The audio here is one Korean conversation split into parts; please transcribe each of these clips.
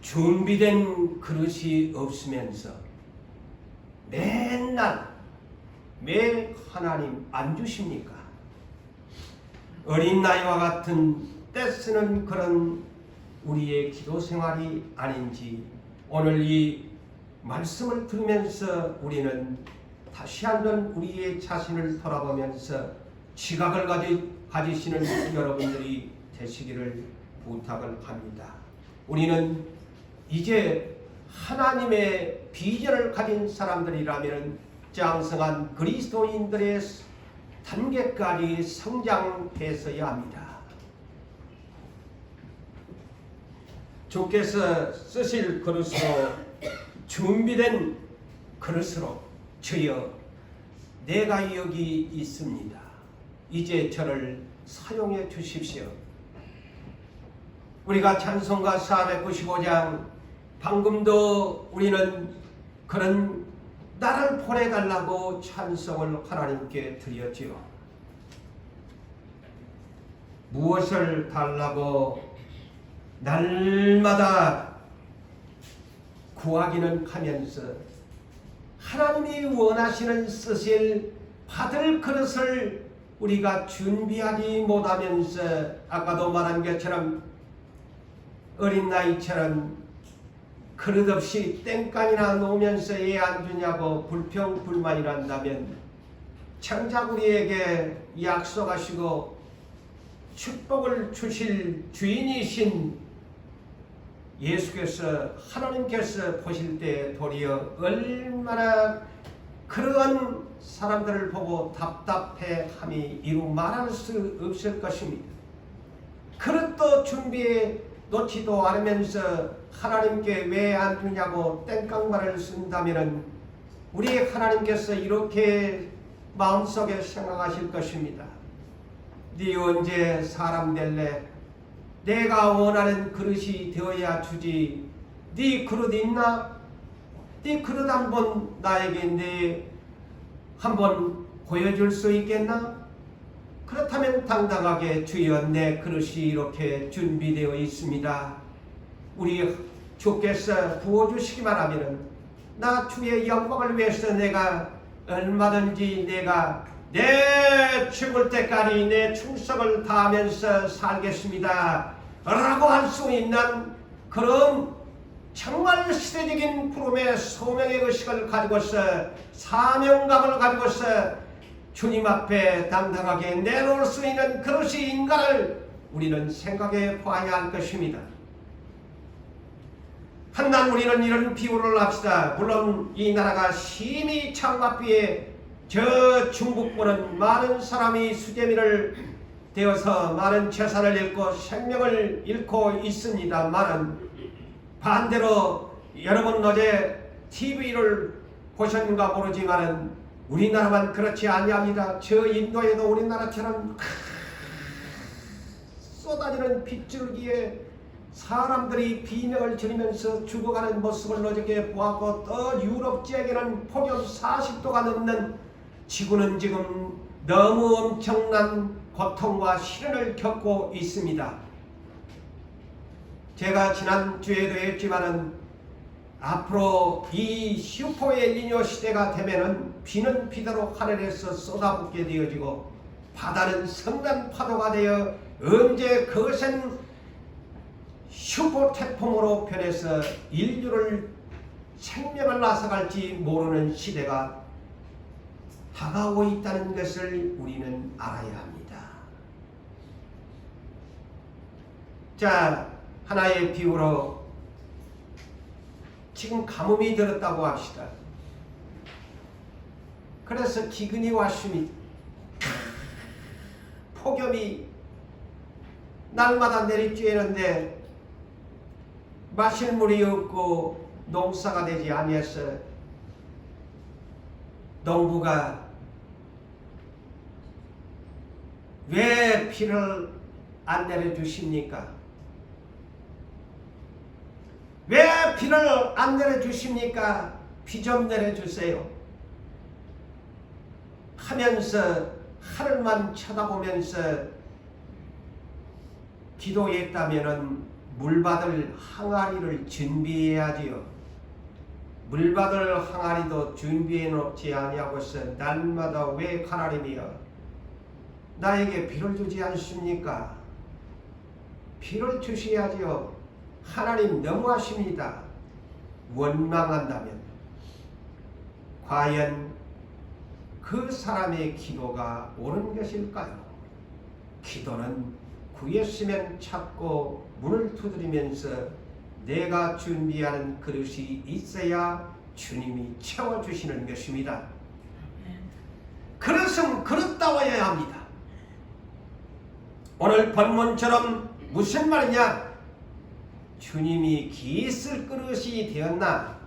준비된 그릇이 없으면서 맨날 왜 하나님 안 주십니까? 어린 나이와 같은 떼쓰는 그런 우리의 기도 생활이 아닌지 오늘 이 말씀을 들으면서 우리는 다시 한번 우리의 자신을 돌아보면서 지각을 가지시는 여러분들이 되시기를 부탁을 합니다. 우리는 이제 하나님의 비전을 가진 사람들이라면 장성한 그리스도인들의 단계까지 성장했어야 합니다. 주께서 쓰실 그릇으로 준비된 그릇으로 주여 내가 여기 있습니다. 이제 저를 사용해 주십시오. 우리가 찬송가 495장 방금도 우리는 그런 나를 보내달라고 찬송을 하나님께 드렸지요. 무엇을 달라고 날마다 구하기는 하면서 하나님이 원하시는 쓰실 받을 그릇을 우리가 준비하지 못하면서 아까도 말한 것처럼 어린 나이처럼 그릇 없이 땡간이나 놓으면서 애 안 주냐고 불평불만이란다면 정작 우리에게 약속하시고 축복을 주실 주인이신 예수께서 하나님께서 보실 때 도리어 얼마나 그러한 사람들을 보고 답답해함이 이루 말할 수 없을 것입니다. 그릇도 준비해 놓지도 않으면서 하나님께 왜 안 주냐고 땡깡말을 쓴다면 우리 하나님께서 이렇게 마음속에 생각하실 것입니다. 네 언제 사람 될래? 내가 원하는 그릇이 되어야 주지. 네 그릇 있나? 네 그릇 한번 나에게 한번 보여줄 수 있겠나? 그렇다면 당당하게 주여 내 그릇이 이렇게 준비되어 있습니다. 우리 주께서 부어주시기만 하면 나 주의 영광을 위해서 내가 얼마든지 내가 내 죽을 때까지 내 충성을 다하면서 살겠습니다 라고 할 수 있는 그런 정말 시대적인 부름의 소명의 의식을 가지고서 사명감을 가지고서 주님 앞에 당당하게 내놓을 수 있는 그릇이 인간을 우리는 생각해 봐야 할 것입니다. 한날 우리는 이런 비유를 합시다. 물론 이 나라가 심히 창밖비에 저 중북부는 많은 사람이 수재민을 되어서 많은 재산을 잃고 생명을 잃고 있습니다만은 반대로 여러분 어제 TV를 보셨는가 모르지만은 우리나라만 그렇지 아니합니다. 저 인도에도 우리나라처럼 쏟아지는 빗줄기에 사람들이 비명을 지르면서 죽어가는 모습을 어저께 보았고 또 유럽 지역에는 폭염 40도가 넘는 지구는 지금 너무 엄청난 고통과 시련을 겪고 있습니다. 제가 지난주에도 했지만은 앞으로 이 슈퍼엘니뇨 시대가 되면은 비는 비대로 하늘에서 쏟아붓게 되어지고 바다는 성난 파도가 되어 언제 그것은 슈퍼 태풍으로 변해서 인류를 생명을 앗아갈지 모르는 시대가 다가오고 있다는 것을 우리는 알아야 합니다. 자, 하나의 비유로 지금 가뭄이 들었다고 합시다. 그래서 기근이 왔습니다. 폭염이 날마다 내리쬐는데 마실 물이 없고 농사가 되지 아니해서 농부가 왜 비를 안 내려주십니까? 왜 비를 안 내려주십니까? 비 좀 내려주세요 하면서 하늘만 쳐다보면서 기도했다면은 물받을 항아리를 준비해야지요. 물받을 항아리도 준비해 놓지 아니하고서 날마다 왜 하나님이여 나에게 비를 주지 않습니까? 비를 주셔야지요. 하나님 너무하십니다. 원망한다면 과연 그 사람의 기도가 옳은 것일까요? 기도는 구했으면 찾고 문을 두드리면서 내가 준비하는 그릇이 있어야 주님이 채워주시는 것입니다. 그릇은 그릇다워야 합니다. 오늘 본문처럼 무슨 말이냐? 주님이 기 쓸 그릇이 되었나?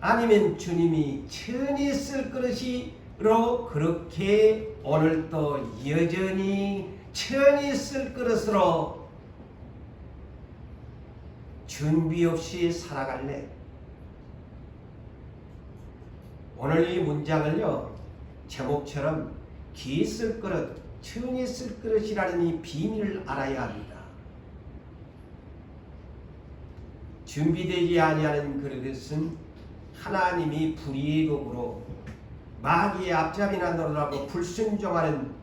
아니면 주님이 천이 쓸 그릇이로 그렇게 오늘도 여전히 천이 쓸 그릇으로 준비 없이 살아갈래? 오늘 이 문장을요, 제목처럼 기 쓸 그릇, 천이 쓸 그릇이라는 이 비밀을 알아야 합니다. 준비되지 아니하는 그릇은 하나님이 불의의 도구로 마귀의 앞잡이나 노릇하고 불순종하는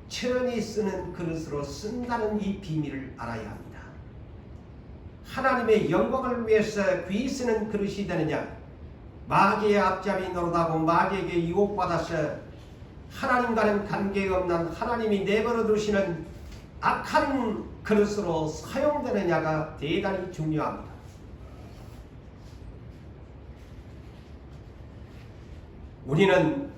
천이 쓰는 그릇으로 쓴다는 이 비밀을 알아야 합니다. 하나님의 영광을 위해서 귀 쓰는 그릇이 되느냐? 마귀의 앞잡이 노릇하고 마귀에게 유혹받아서 하나님과는 관계없는 하나님이 내버려 두시는 악한 그릇으로 사용되느냐가 대단히 중요합니다. 우리는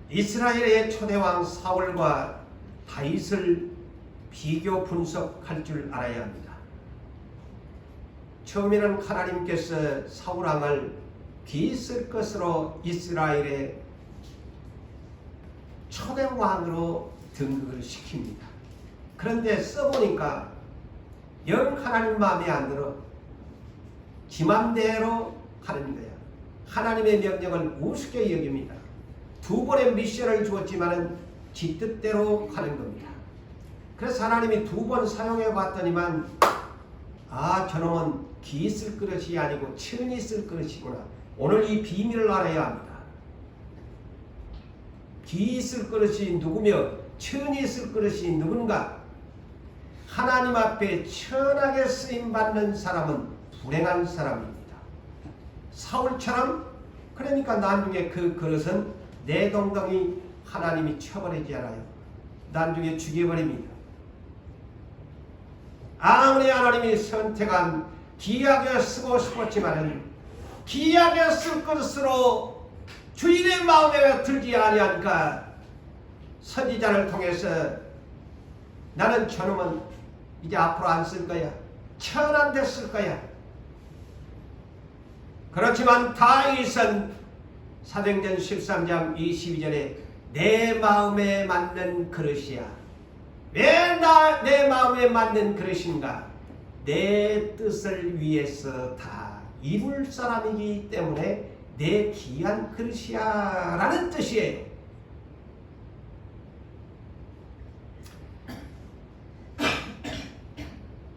이스라엘의 초대왕 사울과 다윗을 비교 분석할 줄 알아야 합니다. 처음에는 하나님께서 사울왕을 기 쓸 것으로 이스라엘의 초대왕으로 등극을 시킵니다. 그런데 써보니까 영 하나님 마음에 안 들어 지 맘대로 하는 거야. 하나님의 명령을 우습게 여깁니다. 두 번의 미션을 주었지만은 지 뜻대로 하는 겁니다. 그래서 하나님이 두 번 사용해 봤더니만 저놈은 기 쓸 그릇이 아니고 천이 쓸 그릇이구나. 오늘 이 비밀을 알아야 합니다. 기 쓸 그릇이 누구며 천이 쓸 그릇이 누군가? 하나님 앞에 천하게 쓰임받는 사람은 불행한 사람입니다. 사울처럼 그러니까 나중에 그 그릇은 내동댕이 하나님이 쳐버리지 않아요. 나중에 죽여버립니다. 아무리 하나님이 선택한 귀하게 쓰고 싶었지만은 귀하게 쓸 것으로 주인의 마음에 들지 아니하니까 선지자를 통해서 나는 저놈은 이제 앞으로 안 쓸 거야. 천한테 쓸 거야. 그렇지만 다윗은 사도행전 13장 22절에 내 마음에 맞는 그릇이야. 왜 내 마음에 맞는 그릇인가? 내 뜻을 위해서 다 이룰 사람이기 때문에 내 귀한 그릇이야 라는 뜻이에요.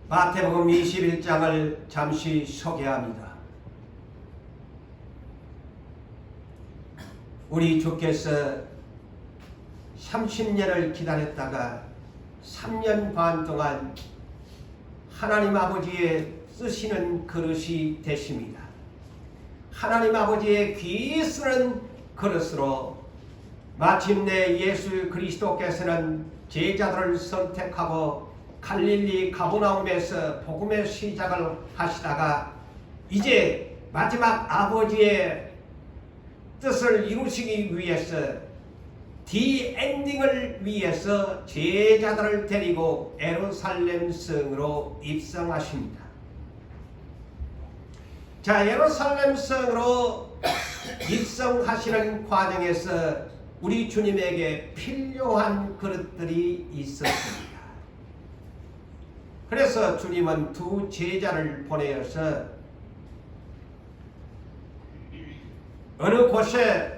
마태복음 21장을 잠시 소개합니다. 우리 주께서 30년을 기다렸다가 3년 반 동안 하나님 아버지의 쓰시는 그릇이 되십니다. 하나님 아버지의 귀 쓰는 그릇으로 마침내 예수 그리스도께서는 제자들을 선택하고 갈릴리 가버나움에서 복음의 시작을 하시다가 이제 마지막 아버지의 뜻을 이루시기 위해서 디엔딩을 위해서 제자들을 데리고 예루살렘 성으로 입성하십니다. 자, 예루살렘 성으로 입성하시는 과정에서 우리 주님에게 필요한 그릇들이 있었습니다. 그래서 주님은 두 제자를 보내어서 어느 곳에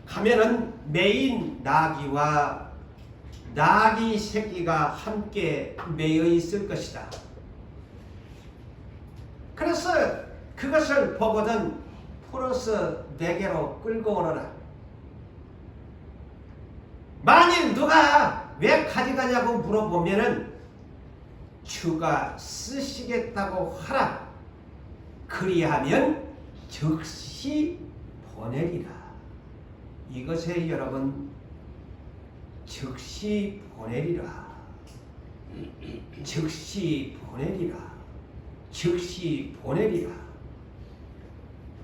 가면은 메인 나귀와 나귀 새끼가 함께 매여 있을 것이다. 그래서 그것을 보거든 풀어서 내게로 끌고 오너라. 만일 누가 왜 가져가냐고 물어보면은 주가 쓰시겠다고 하라. 그리하면 즉시 보내리라. 이것에 여러분, 즉시 보내리라. 즉시 보내리라. 즉시 보내리라.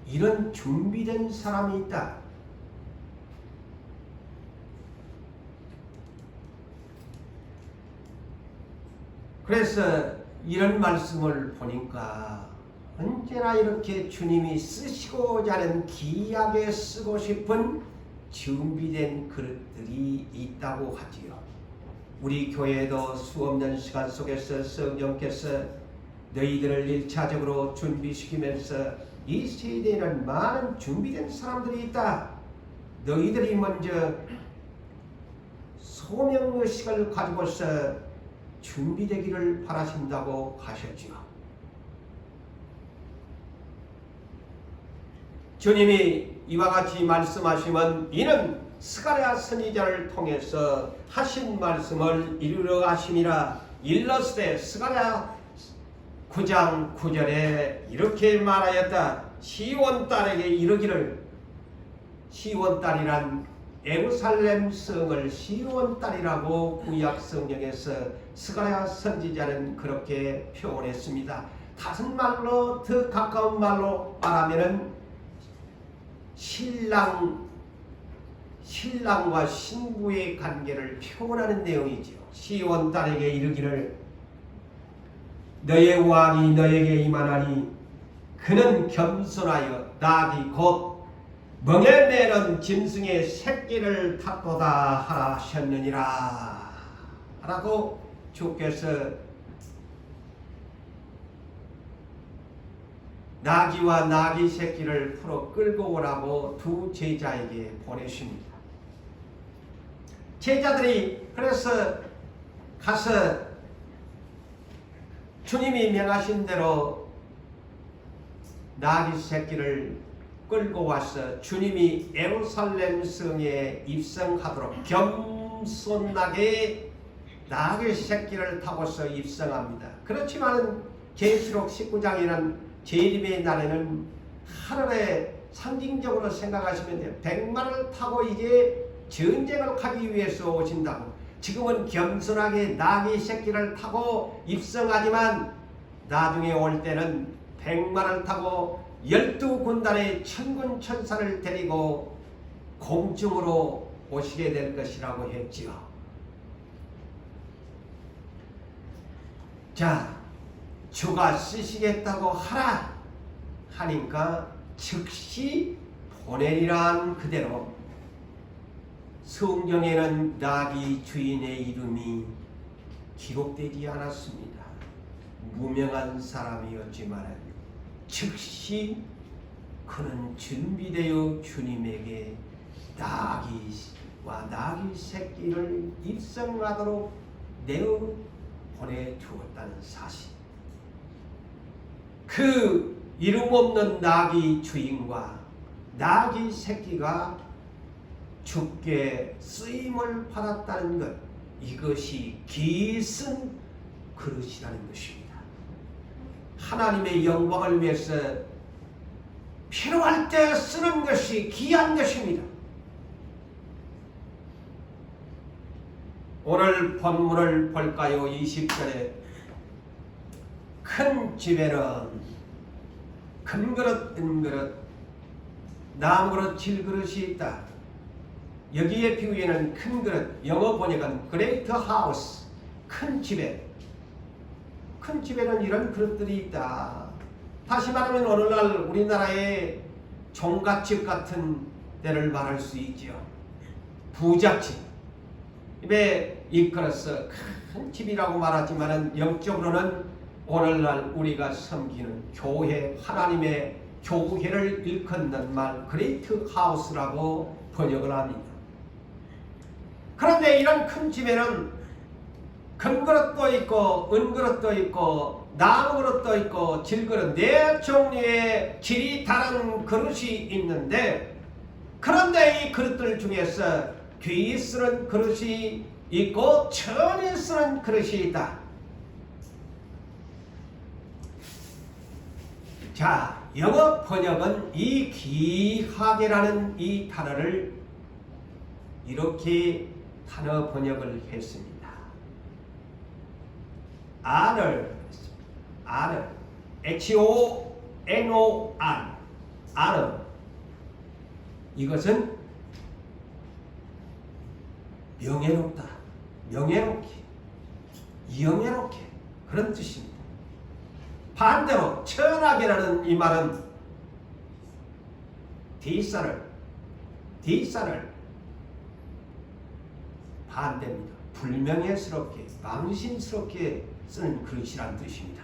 이런 준비된 사람이 있다. 그래서 이런 말씀을 보니까 언제나 이렇게 주님이 쓰시고자 하는 귀하게 쓰고 싶은 준비된 그릇들이 있다고 하지요. 우리 교회도 수없는 시간 속에서 성령께서 너희들을 1차적으로 준비시키면서 이 세대에는 많은 준비된 사람들이 있다. 너희들이 먼저 소명의식을 가지고서 준비되기를 바라신다고 하셨지요. 주님이 이와 같이 말씀하시면 이는 스가랴 선지자를 통해서 하신 말씀을 이루려 하심이라. 일러스되 스가랴 9장 9절에 이렇게 말하였다. 시온 딸에게 이르기를, 시온 딸이란 예루살렘 성을 시온 딸이라고 구약 성경에서 스가랴 선지자는 그렇게 표현했습니다. 다른 말로, 더 가까운 말로 말하면은 신랑과 신부의 관계를 표현하는 내용이죠. 시온 딸에게 이르기를, 너의 왕이 너에게 임하나니 그는 겸손하여 나귀 곧 멍에 매는 짐승의 새끼를 탔도다 하셨느니라 라고 주께서 나귀와 나귀 새끼를 풀어 끌고 오라고 두 제자에게 보내십니다. 제자들이 그래서 가서 주님이 명하신 대로 나귀 새끼를 끌고 와서 주님이 예루살렘 성에 입성하도록 겸손하게 나귀 새끼를 타고서 입성합니다. 그렇지만 계시록 19장에는 재림의 날에는 하늘에 상징적으로 생각하시면 돼요. 백마를 타고 이제 전쟁을 하기 위해서 오신다고. 지금은 겸손하게 나귀 새끼를 타고 입성하지만 나중에 올 때는 백마를 타고 12군단의 천군 천사를 데리고 공중으로 오시게 될 것이라고 했지요. 자, 주가 쓰시겠다고 하라 하니까 즉시 보내리란 그대로 성경에는 나귀 주인의 이름이 기록되지 않았습니다. 무명한 사람이었지만 즉시 그는 준비되어 주님에게 나귀와 나귀 새끼를 입성하도록 내어 보내주었다는 사실. 그 이름 없는 나귀 주인과 나귀 새끼가 주께 쓰임을 받았다는 것, 이것이 기승 그릇이라는 것입니다. 하나님의 영광을 위해서 필요할 때 쓰는 것이 귀한 것입니다. 오늘 본문을 볼까요? 20절에 큰 집에는 큰 그릇, 은 그릇, 나무 그릇, 질그릇이 있다. 여기에 비유에는 큰 그릇, 영어 번역은 Great House, 큰 집에, 큰 집에는 이런 그릇들이 있다. 다시 말하면 오늘날 우리나라의 종갓집 같은 데를 말할 수 있죠. 부잣집. 입에 이끌어서 큰 집이라고 말하지만 영적으로는 오늘날 우리가 섬기는 교회, 하나님의 교회를 일컫는 말 그레이트 하우스라고 번역을 합니다. 그런데 이런 큰 집에는 금그릇도 있고 은그릇도 있고 나무그릇도 있고 질그릇 네 종류의 질이 다른 그릇이 있는데, 그런데 이 그릇들 중에서 귀히 쓰는 그릇이 있고 천히 쓰는 그릇이 있다. 자, 영어 번역은 이 귀하게라는 이 단어를 이렇게 단어 번역을 했습니다. honor, honor, H-O-N-O-R, honor. 이것은 명예롭다, 명예롭게, 영예롭게, 그런 뜻입니다. 반대로 천하게라는 이 말은 디사를 반대입니다. 불명예스럽게, 망신스럽게 쓰는 그릇이란 뜻입니다.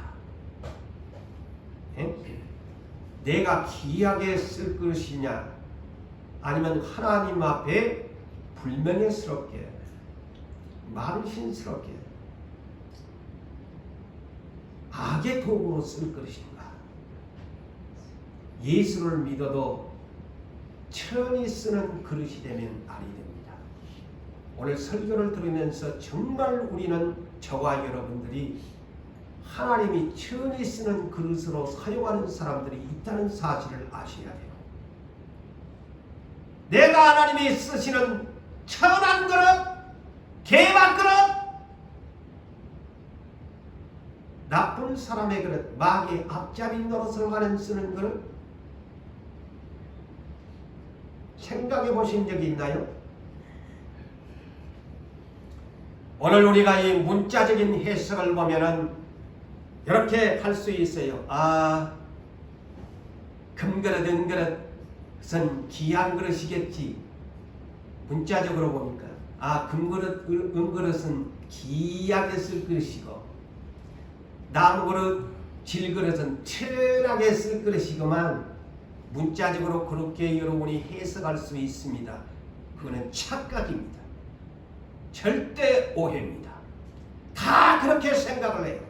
내가 귀하게 쓸 것이냐, 아니면 하나님 앞에 불명예스럽게, 망신스럽게, 악의 도구로 쓸 것인가. 예수를 믿어도 천히 쓰는 그릇이 되면 아니 됩니다. 오늘 설교를 들으면서 정말 우리는, 저와 여러분들이 하나님이 천히 쓰는 그릇으로 사용하는 사람들이 있다는 사실을 아셔야 돼요. 내가 하나님이 쓰시는 천한 그릇, 개박 그릇, 나쁜 사람의 그릇, 마귀의 앞잡이 노릇을 하는 쓰는 그릇, 생각해 보신 적이 있나요? 오늘 우리가 이 문자적인 해석을 보면은 이렇게 할 수 있어요. 금그릇, 은그릇은 귀한 그릇이겠지. 문자적으로 보니까 금그릇, 은그릇은 귀하게 쓸 그릇이고, 나무그릇, 질그릇은 천하게 쓸 그릇이구만. 문자적으로 그렇게 여러분이 해석할 수 있습니다. 그거는 착각입니다. 절대 오해입니다. 다 그렇게 생각을 해요.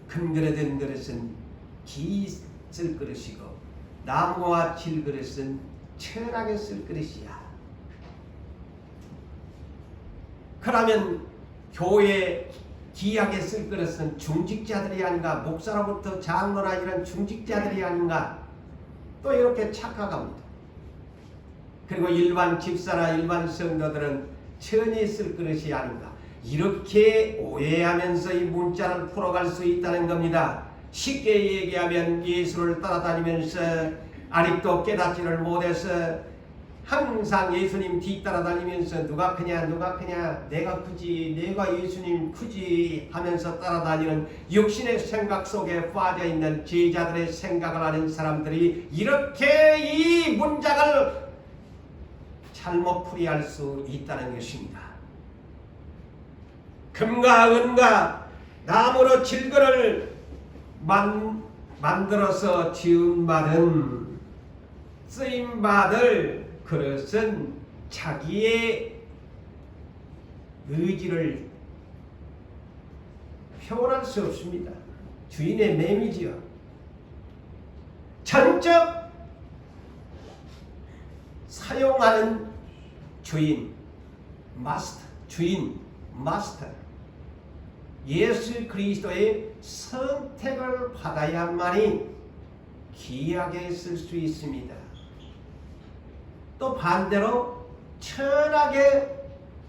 금그릇, 은그릇은 귀히 쓸 그릇이고, 나무와 질그릇은 천하게 쓸 그릇이야. 그러면 교회 귀하게 쓸 그릇은 중직자들이 아닌가, 목사로부터 장로나 이런 중직자들이 아닌가, 또 이렇게 착각합니다. 그리고 일반 집사나 일반 성도들은 천히 쓸 그릇이 아닌가, 이렇게 오해하면서 이 문자를 풀어갈 수 있다는 겁니다. 쉽게 얘기하면 예수를 따라다니면서 아직도 깨닫지를 못해서 항상 예수님 뒤따라다니면서 누가 크냐 내가 크지, 내가 예수님 크지 하면서 따라다니는 육신의 생각 속에 빠져있는 제자들의 생각을 하는 사람들이 이렇게 이 문장을 잘못 풀이할 수 있다는 것입니다. 금과 은과 나무로 질거를 만들어서 지은받은, 쓰임받을 그릇은 자기의 의지를 표현할 수 없습니다. 주인의 맴이지요. 전적 사용하는 주인, 마스터, 주인, 마스터, 예수 그리스도의 선택을 받아야만이 귀하게 쓸 수 있습니다. 또 반대로 천하게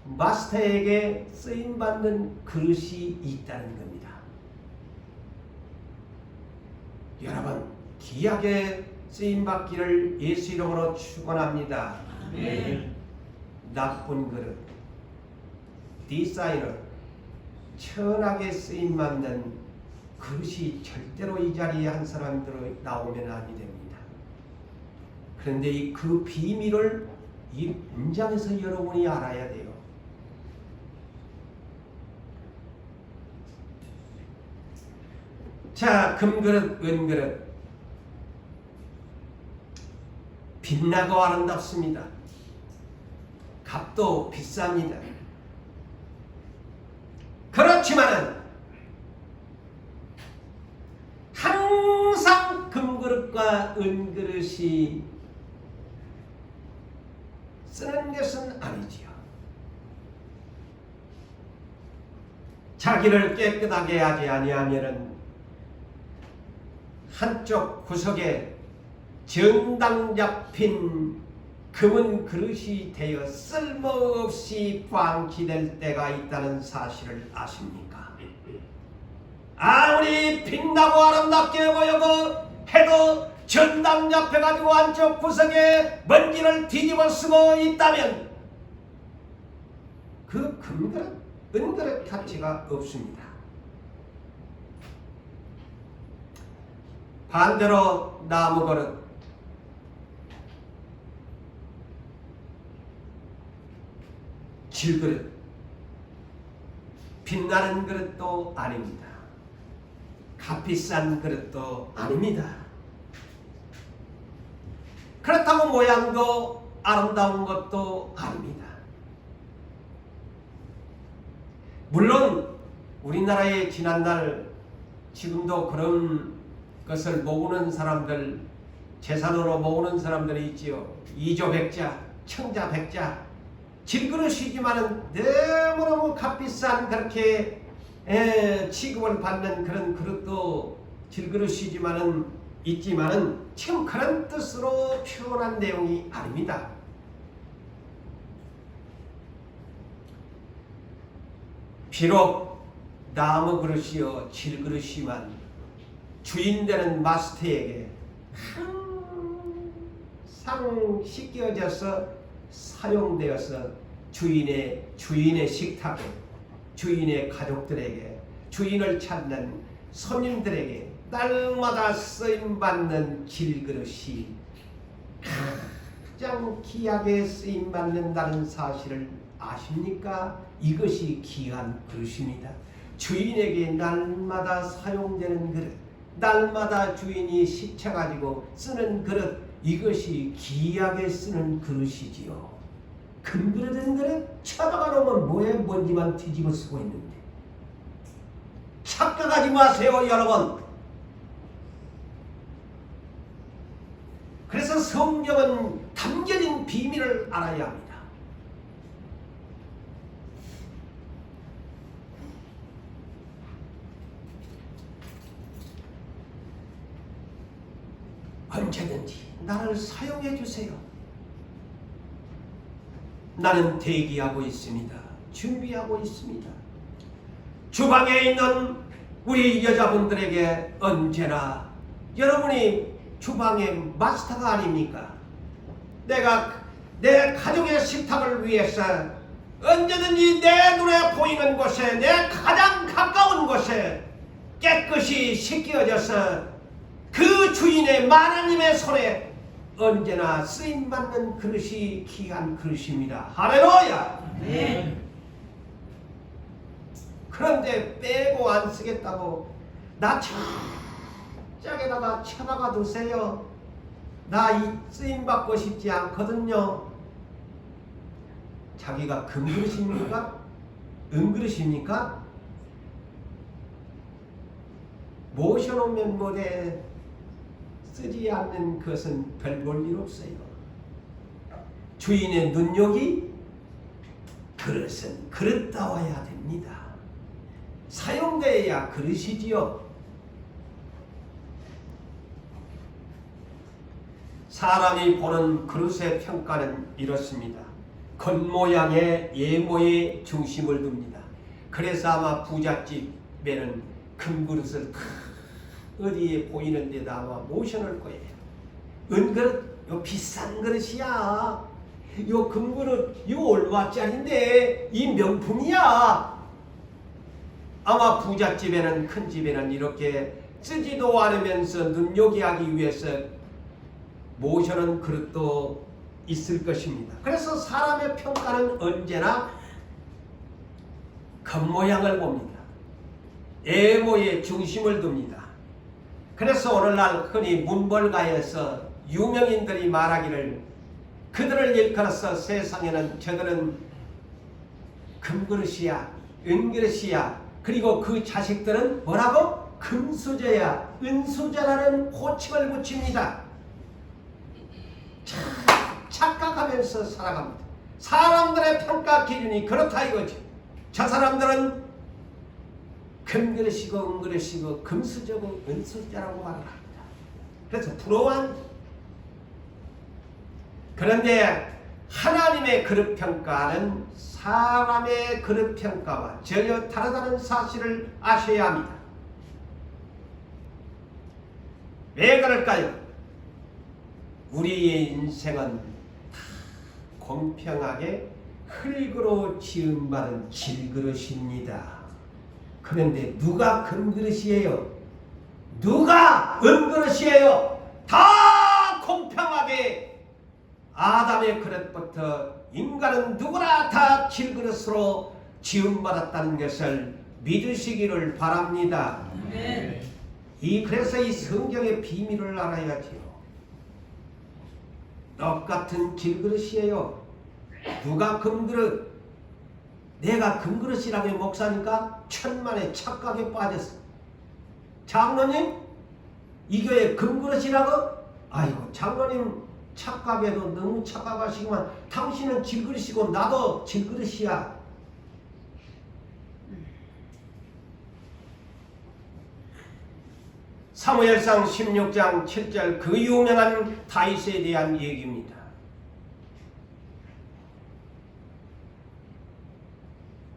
마스터에게 쓰임받는 그릇이 있다는 겁니다. 여러분, 귀하게 쓰임받기를 예수 이름으로 축원합니다. 나쁜 그릇, 디사이너, 천하게 쓰임받는 그릇이 절대로 이 자리에 한 사람들이 나오면 아니 됩니다. 그런데 그 비밀을 이 문장에서 여러분이 알아야 돼요. 자, 금그릇, 은그릇, 빛나고 아름답습니다. 값도 비쌉니다. 그렇지만은 항상 금그릇과 은그릇이 쓰는 것은 아니지요. 자기를 깨끗하게 하지 아니하면은 한쪽 구석에 정당 잡힌 금은 그릇이 되어 쓸모없이 방치될 때가 있다는 사실을 아십니까? 아무리 빛나고 아름답게 보여고 해도 전당 잡혀가지고 한쪽 구석에 먼지를 뒤집어 쓰고 있다면 그 금그릇, 은그릇 가치가 없습니다. 반대로 나무 그릇, 질그릇, 빛나는 그릇도 아닙니다. 값비싼 그릇도 아닙니다. 그렇다고 모양도 아름다운 것도 아닙니다. 물론 우리나라의 지난날 지금도 그런 것을 모으는 사람들, 재산으로 모으는 사람들이 있지요. 이조백자, 청자백자, 질그릇이지만은 너무너무 값비싼 그렇게 취급을 받는 그런 그릇도 질그릇이지만은 있지만은 지금 그런 뜻으로 표현한 내용이 아닙니다. 비록 나무 그릇이요 질그릇이만 주인되는 마스터에게 항상 씻겨져서 사용되어서 주인의 식탁에, 주인의 가족들에게, 주인을 찾는 손님들에게 날마다 쓰임받는 질그릇이 가장 귀하게 쓰임받는다는 사실을 아십니까? 이것이 귀한 그릇입니다. 주인에게 날마다 사용되는 그릇, 날마다 주인이 씻혀가지고 쓰는 그릇, 이것이 귀하게 쓰는 그릇이지요. 금그릇은 그릇 쳐다가 놓으면 뭐에 먼지만 뒤집어 쓰고 있는데 착각하지 마세요, 여러분. 그래서 성경은 담겨진 비밀을 알아야 합니다. 언제든지 나를 사용해 주세요. 나는 대기하고 있습니다. 준비하고 있습니다. 주방에 있는 우리 여자분들에게 언제나 여러분이 주방의 마스터가 아닙니까? 내가 내 가족의 식탁을 위해서 언제든지 내 눈에 보이는 곳에, 내 가장 가까운 곳에 깨끗이 씻겨져서 그 주인의 하나님의 손에 언제나 쓰임받는 그릇이 귀한 그릇입니다. 할렐루야! 네. 그런데 빼고 안 쓰겠다고 나 짝에다가 쳐박아 두세요. 나 이 쓰임받고 싶지 않거든요. 자기가 금그릇입니까? 은그릇입니까? 모셔놓으면 뭐래 쓰지 않는 것은 별 볼 일 없어요. 주인의 눈욕이 그릇은 그릇다워야 됩니다. 사용되어야 그릇이지요. 사람이 보는 그릇의 평가는 이렇습니다. 겉모양의 예모에 중심을 둡니다. 그래서 아마 부잣집에는 금그릇을 어디에 보이는 데다 아마 모셔놓을 거예요. 은그릇 요 비싼 그릇이야. 요 금그릇 요 얼마짜린데 이 명품이야. 아마 부잣집에는, 큰 집에는 이렇게 쓰지도 않으면서 눈요기 하기 위해서 모셔놓은 그릇도 있을 것입니다. 그래서 사람의 평가는 언제나 겉모양을 봅니다. 애모에 중심을 둡니다. 그래서 오늘날 흔히 문벌가에서 유명인들이 말하기를 그들을 일컬어서 세상에는 저들은 금그릇이야, 은그릇이야, 그리고 그 자식들은 뭐라고? 금수저야, 은수저라는 호칭을 붙입니다. 착각하면서 살아갑니다. 사람들의 평가 기준이 그렇다 이거지. 저 사람들은 금그릇이고 은그릇이고 금수저고 은수저라고 말을 합니다. 그래서 부러워한. 그런데 하나님의 그릇 평가는 사람의 그릇 평가와 전혀 다르다는 사실을 아셔야 합니다. 왜 그럴까요? 우리의 인생은 다 공평하게 흙으로 지음받은 질그릇입니다. 그런데 누가 금그릇이에요? 누가 은그릇이에요? 다 공평하게 아담의 그릇부터 인간은 누구나 다 질그릇으로 지음받았다는 것을 믿으시기를 바랍니다. 그래서 이 성경의 비밀을 알아야지요. 똑같은 질그릇이에요. 누가 금그릇? 내가 금그릇이라고 목사니까 천만의 착각에 빠졌어. 장로님? 이 교회 금그릇이라고? 아이고 장로님 착각해도 너무 착각하시구만. 당신은 질그릇이고 나도 질그릇이야. 사무엘상 16장 7절 그 유명한 다윗에 대한 얘기입니다.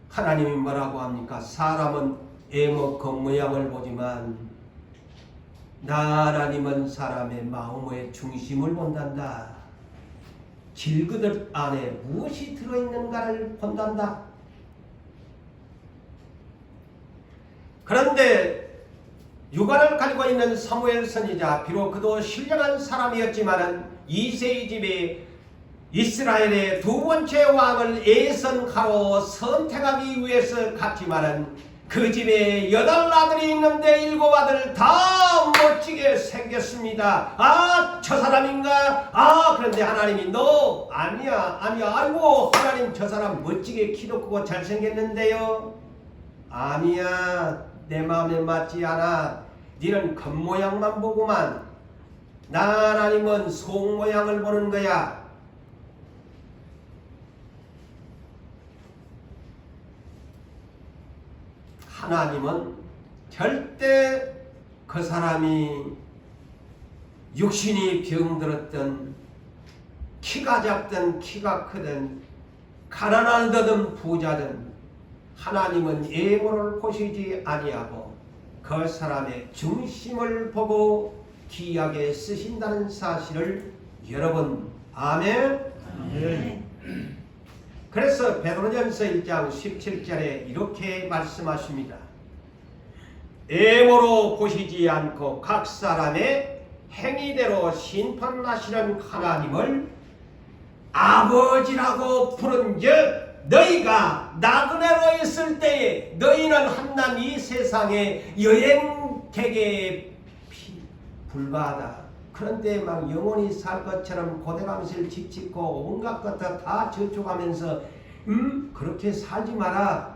하나님이 뭐라고 합니까? 사람은 애모 겉모양을 보지만 나 하나님은 사람의 마음의 중심을 본단다. 질그릇 안에 무엇이 들어있는가를 본단다. 그런데 육안을 가지고 있는 사무엘 선지자, 비록 그도 신령한 사람이었지만은 이새의 집에 이스라엘의 두 번째 왕을 예선하러 선택하기 위해서 갔지만은 그 집에 8아들이 있는데 7아들 다 멋지게 생겼습니다. 아, 저 사람인가? 아, 그런데 하나님이 너 아니야. 아이고 하나님 저 사람 멋지게 키도 크고 잘생겼는데요. 아니야, 내 마음에 맞지 않아. 너는 겉모양만 보고만. 나 하나님은 속모양을 보는 거야. 하나님은 절대 그 사람이 육신이 병들었든 키가 작든 키가 크든 가난하든 부자든 하나님은 예물을 보시지 아니하고 그 사람의 중심을 보고 귀하게 쓰신다는 사실을 여러분 아멘? 아멘. 그래서 베드로전서 1장 17절에 이렇게 말씀하십니다. 애모로 보시지 않고 각 사람의 행위대로 심판하시는 하나님을 아버지라고 부른즉 너희가 나그네로 있을 때에 너희는 한낱 이 세상의 여행객에 불과하다. 그런데 막 영원히 살 것처럼 고대감실 집 짓고 온갖 것들 다 저축하면서 그렇게 살지 마라.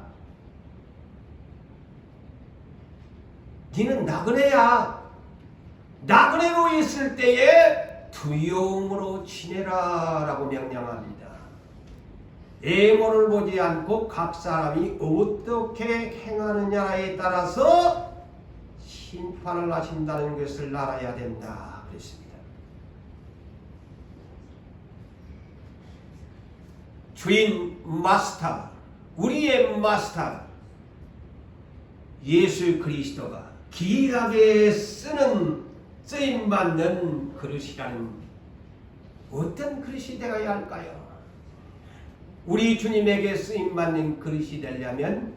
너는 나그네야. 나그네로 있을 때에 두려움으로 지내라 라고 명령합니다. 애모를 보지 않고 각 사람이 어떻게 행하느냐에 따라서 심판을 하신다는 것을 알아야 된다 그랬습니다. 주인 마스터, 우리의 마스터 예수 그리스도가 귀하게 쓰임받는 그릇이라는 어떤 그릇이 되어야 할까요? 우리 주님에게 쓰임받는 그릇이 되려면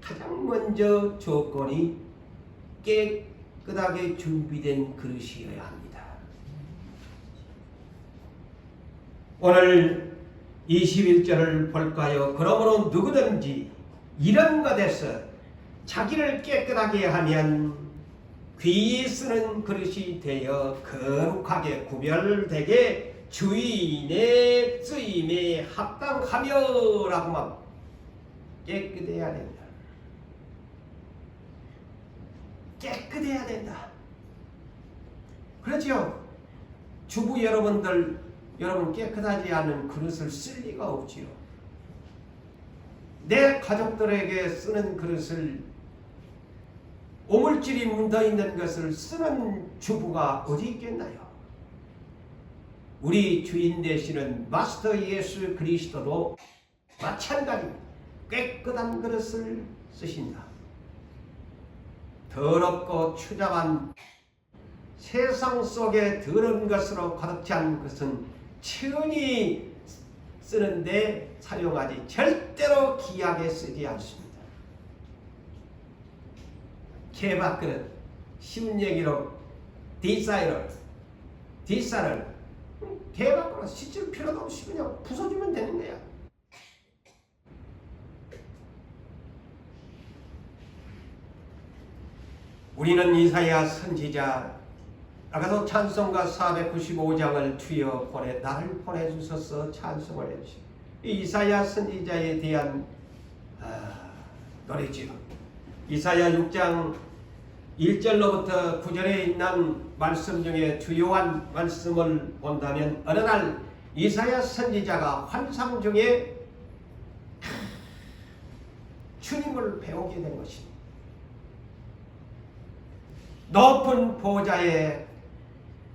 가장 먼저 조건이 깨끗하게 준비된 그릇이어야 합니다. 오늘 21절을 볼까요? 그러므로 누구든지 이런 것에서 자기를 깨끗하게 하면 귀히 쓰는 그릇이 되어 거룩하게 구별되게 주인의 쓰임에 합당하며 라고만 깨끗해야 된다. 깨끗해야 된다. 그렇죠? 주부 여러분들, 여러분 깨끗하지 않은 그릇을 쓸 리가 없지요. 내 가족들에게 쓰는 그릇을, 오물질이 묻어있는 것을 쓰는 주부가 어디 있겠나요? 우리 주인 되시는 마스터 예수 그리스도도 마찬가지입니다. 깨끗한 그릇을 쓰신다. 더럽고 추잡한 세상 속에 더러운 것으로 가득 찬 것은 천히 쓰는데 사용하지 절대로 귀하게 쓰지 않습니다. 개밥그릇, 쉬운 얘기로 뒷살을 개밥그릇 씻을 필요도 없이 그냥 부숴주면 되는 거야. 우리는 이사야 선지자, 아까도 찬송가 495장을 주여 나를 보내주셔서 찬송을 해주시고, 이사야 선지자에 대한 노래지요. 이사야 6장 1절로부터 9절에 있는 말씀 중에 주요한 말씀을 본다면, 어느 날 이사야 선지자가 환상 중에 주님을 배우게 된 것입니다. 높은 보좌에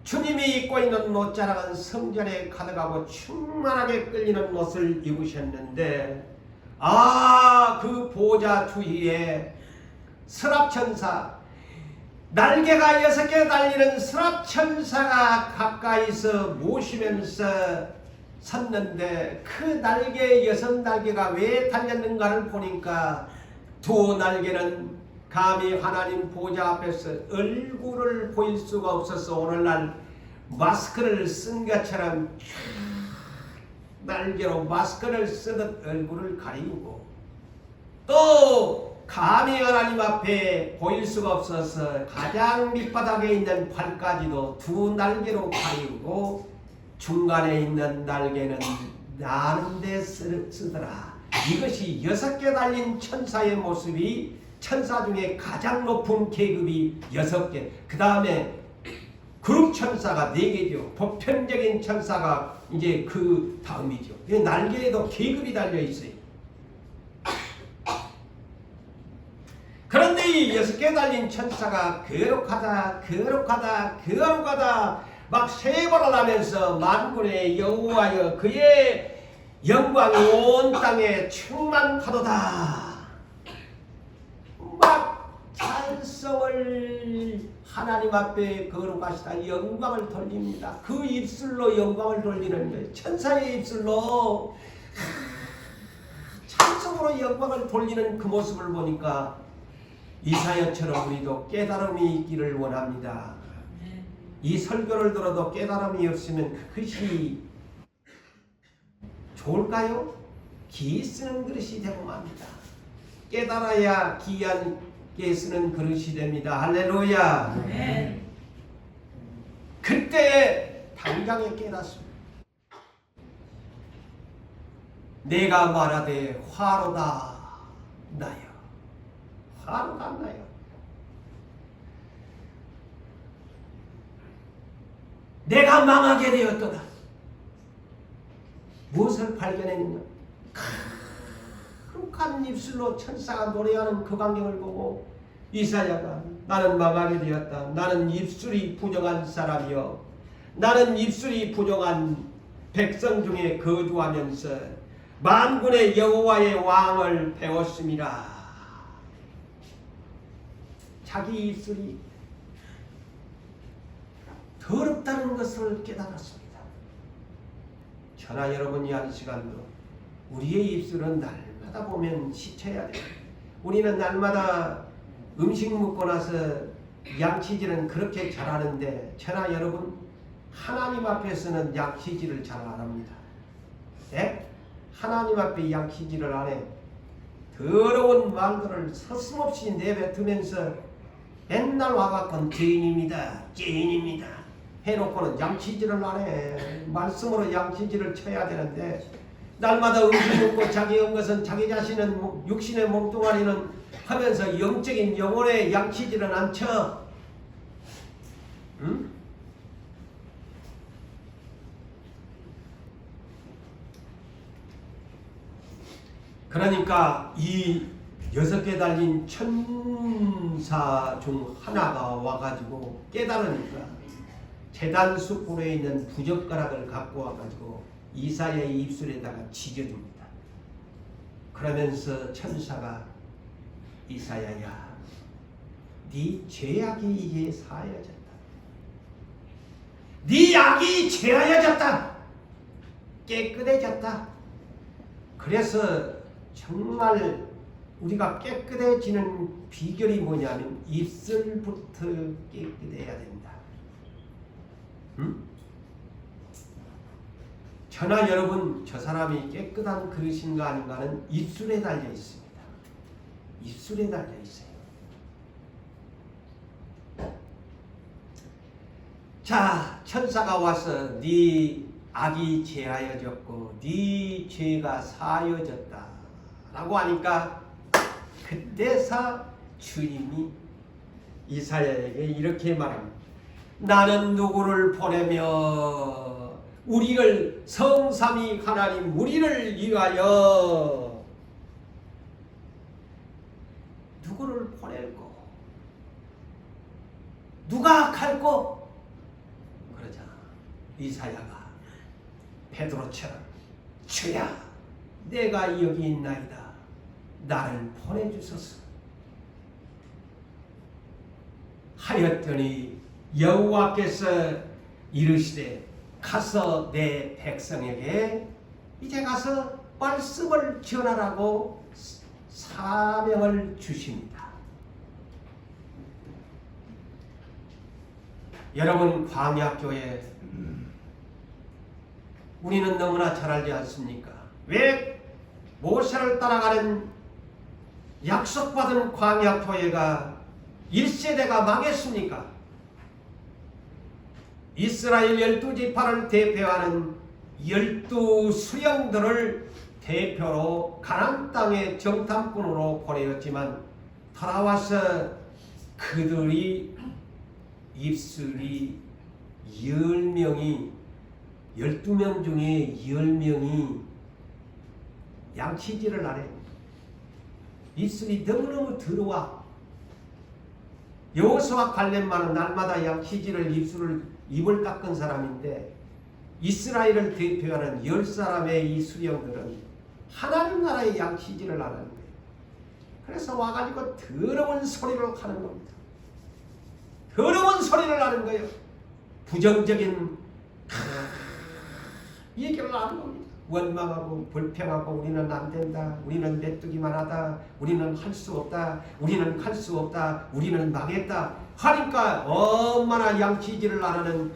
주님이 입고 있는 옷자락은 성전에 가득하고 충만하게 끌리는 옷을 입으셨는데, 그 보좌 주위에 서랍천사, 날개가 6개 달리는 서랍천사가 가까이서 모시면서 섰는데, 그 날개 6날개가 왜 달렸는가를 보니까 두 날개는 감히 하나님 보좌 앞에서 얼굴을 보일 수가 없어서 오늘날 마스크를 쓴 것처럼 날개로 마스크를 쓰듯 얼굴을 가리우고, 또 감히 하나님 앞에 보일 수가 없어서 가장 밑바닥에 있는 발까지도 두 날개로 가리우고, 중간에 있는 날개는 나는 데 쓰더라. 이것이 6개 달린 천사의 모습이, 천사 중에 가장 높은 계급이 6개, 그 다음에 그룹 천사가 4개죠. 보편적인 천사가 이제 그 다음이죠. 날개에도 계급이 달려 있어요. 그런데 이 6개 달린 천사가 거룩하다 막 세번을 하면서 만군의 여호와여 그의 영광이 온 땅에 충만하도다. 막 찬송을 하나님 앞에 거룩하시다 영광을 돌립니다. 그 입술로 영광을 돌리는 거예요. 천사의 입술로 찬송으로 영광을 돌리는 그 모습을 보니까 이사야처럼 우리도 깨달음이 있기를 원합니다. 이 설교를 들어도 깨달음이 없으면 그것이 좋을까요? 기 쓰는 그릇이 되고 맙니다. 깨달아야 귀하게 쓰는 그릇이 됩니다. 할렐루야. 네. 그때 당장에 깨닫습니다. 내가 말하되 화로다 나여. 화로가 나여. 내가 망하게 되었도다. 무엇을 발견했느냐? 거룩한 입술로 천사가 노래하는 그 광경을 보고 이사야가 나는 망하게 되었다. 나는 입술이 부정한 사람이요. 나는 입술이 부정한 백성 중에 거주하면서 만군의 여호와의 왕을 배웠습니다. 자기 입술이 더럽다는 것을 깨달았습니다. 저나 여러분이 한 시간도 우리의 입술은 날마다 보면 씻어야 돼요. 우리는 날마다 음식 먹고 나서 양치질은 그렇게 잘하는데 저나 여러분 하나님 앞에서는 양치질을 잘 안 합니다. 네? 하나님 앞에 양치질을 안 해. 더러운 말들을 서슴없이 내뱉으면서 맨날 와갖고 죄인입니다. 해놓고는 양치질을 안 해. 말씀으로 양치질을 쳐야 되는데 날마다 음식 먹고 자기 한 것은 자기 자신은 육신의 몸뚱아리는 하면서 영적인 영혼의 양치지는 않죠. 응? 그러니까 이 6개 달린 천사 중 하나가 와가지고 깨달으니까 제단 숯불에 있는 부젓가락을 갖고 와가지고 이사야의 입술에다가 지져줍니다. 그러면서 천사가 이사야야, 네 죄악이 이제 사하여졌다. 네 악이 제하여졌다. 깨끗해졌다. 그래서 정말 우리가 깨끗해지는 비결이 뭐냐면 입술부터 깨끗해야 된다. 응? 저나 여러분, 저 사람이 깨끗한 그릇인가 아닌가는 입술에 달려 있습니다. 입술에 달려 있어요. 자, 천사가 와서 네 악이 제하여졌고 네 죄가 사하여졌다 라고 하니까 그때서 주님이 이사야에게 이렇게 말합니다. 나는 누구를 보내며 우리를 성삼위 하나님 우리를 위하여 누구를 보낼꼬? 누가 갈꼬? 그러자 이사야가 베드로처럼 주야 내가 여기 있나이다. 나를 보내주소서 하였더니 여호와께서 이르시되 가서 내 백성에게 이제 가서 말씀을 전하라고 사명을 주십니다. 여러분, 광야교회 우리는 너무나 잘 알지 않습니까? 왜 모세를 따라가는 약속받은 광야교회가 1세대가 망했습니까? 이스라엘 12지파를 대표하는 12수령들을 대표로 가나안 땅의 정탐꾼으로 보내었지만 돌아와서 그들이 입술이 10명이 12명 중에 10명이 양치질을 안 해. 입술이 너무너무 더러워. 여호수아 갈렙만은 날마다 양치질을 입을 닦은 사람인데 이스라엘을 대표하는 10사람의 이 수령들은 하나님 나라의 양치질을 안 하는 거예요. 그래서 와가지고 더러운 소리를 하는 겁니다. 더러운 소리를 하는 거예요. 부정적인 얘기를 하는 겁니다. 원망하고 불평하고 우리는 안 된다. 우리는 메뚜기만 하다. 우리는 할 수 없다. 우리는 할 수 없다. 우리는 망했다. 하니까 얼마나 양치질을 안 하는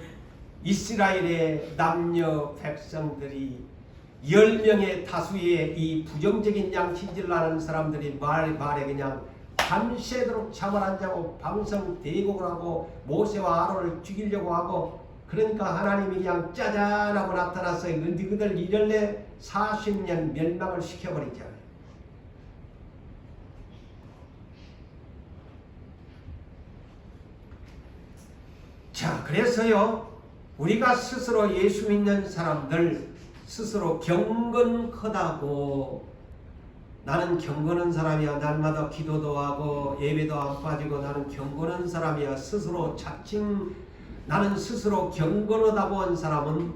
이스라엘의 남녀 백성들이 10명의 다수의 이 부정적인 양치질을 하는 사람들이 말에 그냥 밤새도록 잠을 안 자고 방성 대곡을 하고 모세와 아론을 죽이려고 하고 그러니까 하나님이 그냥 짜잔하고 나타나서 너희들 이럴래 40년 멸망을 시켜버리잖아요. 자, 그래서요 우리가 스스로 예수 믿는 사람들 스스로 경건하다고 나는 경건한 사람이야. 날마다 기도도 하고 예배도 안 빠지고 나는 경건한 사람이야. 스스로 자칭 나는 스스로 경건하다고 한 사람은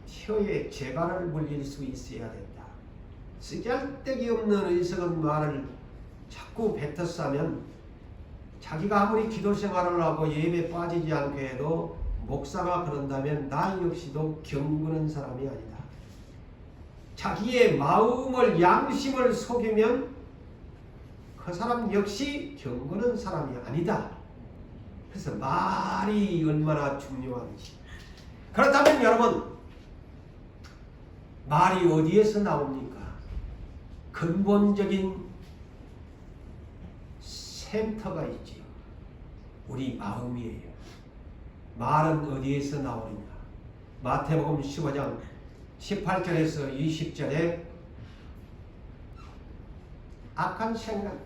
혀에 재갈을 물릴 수 있어야 된다. 쓰잘데기 없는 의석은 말을 자꾸 뱉어서 하면 자기가 아무리 기도 생활을 하고 예배 빠지지 않게 해도 목사가 그런다면 나 역시도 경건한 사람이 아니다. 자기의 마음을 양심을 속이면 그 사람 역시 경건한 사람이 아니다. 그래서 말이 얼마나 중요한지. 그렇다면 여러분 말이 어디에서 나옵니까? 근본적인 센터가 있지요. 우리 마음이에요. 말은 어디에서 나오느냐? 마태복음 15장 18절에서 20절에 악한 생각,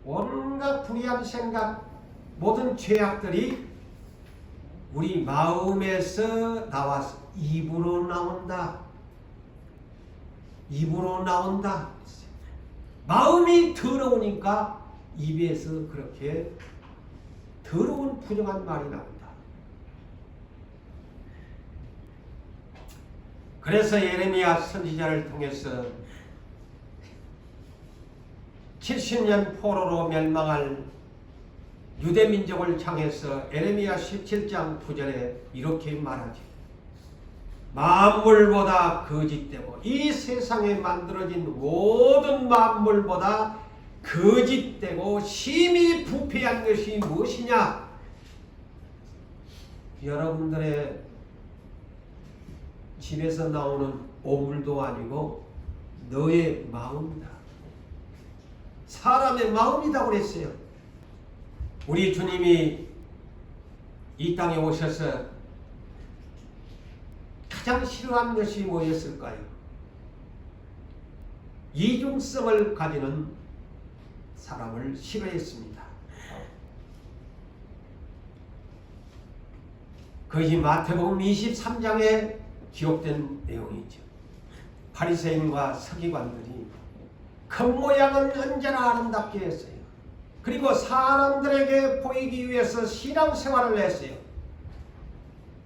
온갖 불의한 생각, 모든 죄악들이 우리 마음에서 나와서 입으로 나온다. 입으로 나온다. 마음이 더러우니까 입에서 그렇게 더러운 부정한 말이 나온다. 그래서 예레미야 선지자를 통해서 70년 포로로 멸망할 유대민족을 향해서 예레미야 17장 9절에 이렇게 말하지. 만물보다 거짓되고 이 세상에 만들어진 모든 만물보다 거짓되고 심히 부패한 것이 무엇이냐? 여러분들의 집에서 나오는 오물도 아니고 너의 마음이다. 사람의 마음이다 그랬어요. 우리 주님이 이 땅에 오셔서 가장 싫어한 것이 뭐였을까요? 이중성을 가지는 사람을 싫어했습니다. 그것이 마태복음 23장에 기록된 내용이죠. 바리새인과 서기관들이 겉모양은 언제나 아름답게 했어요. 그리고 사람들에게 보이기 위해서 신앙생활을 했어요.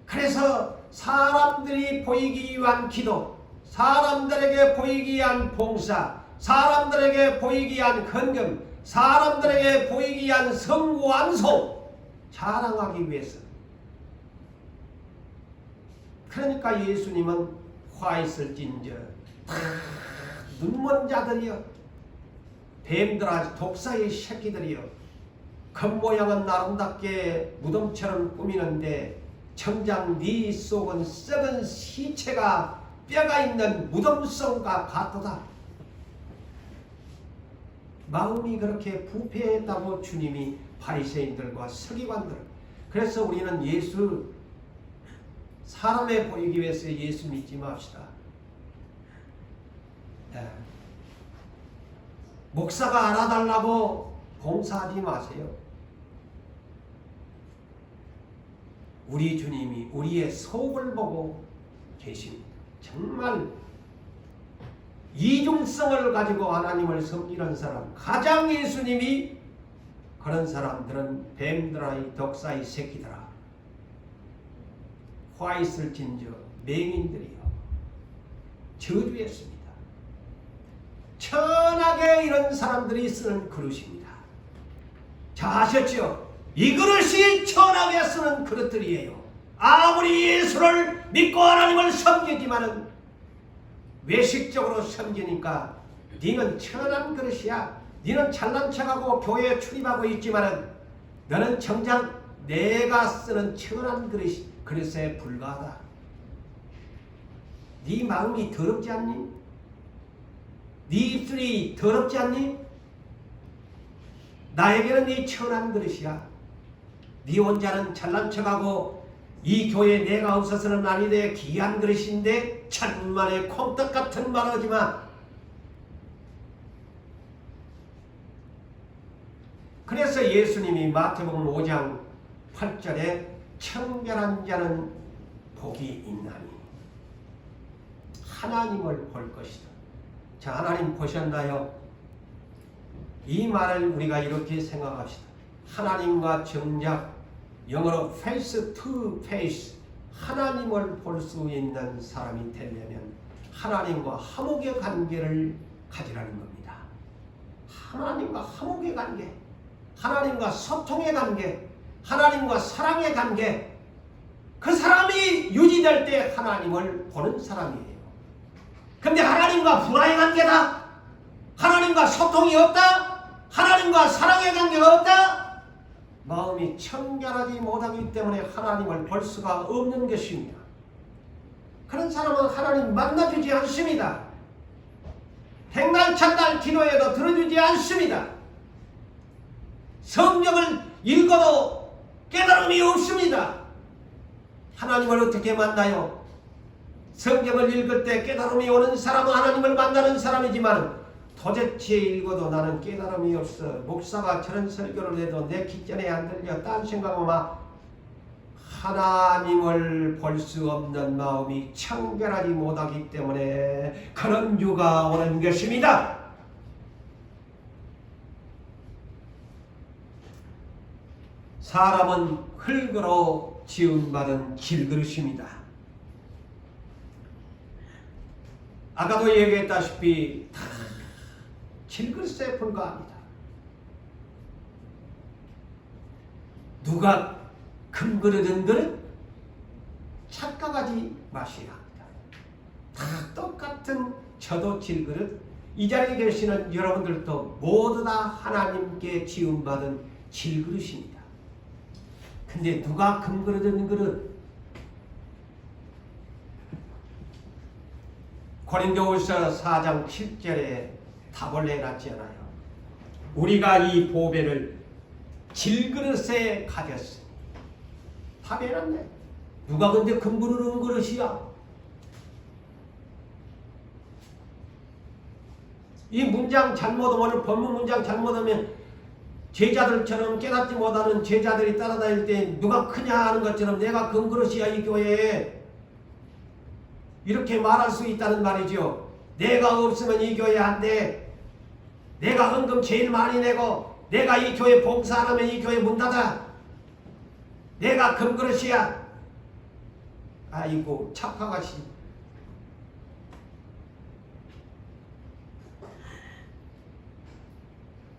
그래서 사람들이 보이기 위한 기도, 사람들에게 보이기 위한 봉사, 사람들에게 보이기 위한 헌금, 사람들에게 보이기 위한 성구완송 자랑하기 위해서. 그러니까 예수님은 화 있을진저 눈먼 자들이여, 뱀들아 독사의 새끼들이여, 겉모양은 아름답게 무덤처럼 꾸미는데 정작 네 속은 썩은 시체가 뼈가 있는 무덤성과 같도다. 마음이 그렇게 부패했다고 주님이 바리새인들과 서기관들, 그래서 우리는 예수 사람에 보이기 위해서 예수 믿지 맙시다. 목사가 알아달라고 봉사하지 마세요. 우리 주님이 우리의 속을 보고 계십니다. 정말 이중성을 가지고 하나님을 섬기는 사람, 가장 예수님이 그런 사람들은 뱀들아이 독사의 새끼들아, 화 있을진저 맹인들이여 저주했습니다. 천하게 이런 사람들이 쓰는 그릇입니다. 자, 아셨죠? 이 그릇이 천하게 쓰는 그릇들이에요. 아무리 예수를 믿고 하나님을 섬기지만은 외식적으로 섬기니까 니는 천한 그릇이야. 니는 잘난 척하고 교회에 출입하고 있지만은 너는 정작 내가 쓰는 천한 그릇에 불과하다. 네 마음이 더럽지 않니? 네 입술이 더럽지 않니? 나에게는 네 천한 그릇이야. 네 혼자는 잘난 척하고 이 교회에 내가 없어서는 아니 돼 귀한 그릇인데 천만의 콩떡 같은 말 하지 마. 그래서 예수님이 마태복음 5장 8절에 청결한 자는 복이 있나니 하나님을 볼 것이다. 자, 하나님 보셨나요? 이 말을 우리가 이렇게 생각합시다. 하나님과 정작 영어로 face to face, 하나님을 볼 수 있는 사람이 되려면 하나님과 화목의 관계를 가지라는 겁니다. 하나님과 화목의 관계, 하나님과 소통의 관계, 하나님과 사랑의 관계, 그 사람이 유지될 때 하나님을 보는 사람이에요. 근데 하나님과 불화의 관계다? 하나님과 소통이 없다? 하나님과 사랑의 관계가 없다? 마음이 청결하지 못하기 때문에 하나님을 볼 수가 없는 것입니다. 그런 사람은 하나님 만나주지 않습니다. 백날 천날 기도해도 들어주지 않습니다. 성경을 읽어도 깨달음이 없습니다. 하나님을 어떻게 만나요? 성경을 읽을 때 깨달음이 오는 사람은 하나님을 만나는 사람이지만 도대체 읽어도 나는 깨달음이 없어. 목사가 저런 설교를 해도 내 귓전에 안 들려. 딴 생각하면 하나님을 볼 수 없는 마음이 청결하지 못하기 때문에 그런 유가 오는 것입니다. 사람은 흙으로 지음받은 질그릇입니다. 아까도 얘기했다시피 다 질그릇에 불과합니다. 누가 금그릇은 그릇 착각하지 마셔야 합니다. 다 똑같은 저도 질그릇, 이 자리에 계시는 여러분들도 모두 다 하나님께 지음받은 질그릇입니다. 근데 누가 금그릇은 그릇? 고린도후서 4장 7절에 답을 해놨잖아요. 우리가 이 보배를 질그릇에 가졌으니. 답해놨네. 누가 근데 금그릇은 그릇이야? 이 문장 잘못하면, 본문 문장 잘못하면 제자들처럼 깨닫지 못하는 제자들이 따라다닐 때 누가 크냐 하는 것처럼 내가 금그릇이야 이 교회에, 이렇게 말할 수 있다는 말이죠. 내가 없으면 이 교회 안 돼. 내가 헌금 제일 많이 내고 내가 이 교회 봉사 안 하면 이 교회 문 닫아. 내가 금그릇이야. 아이고 착각하시.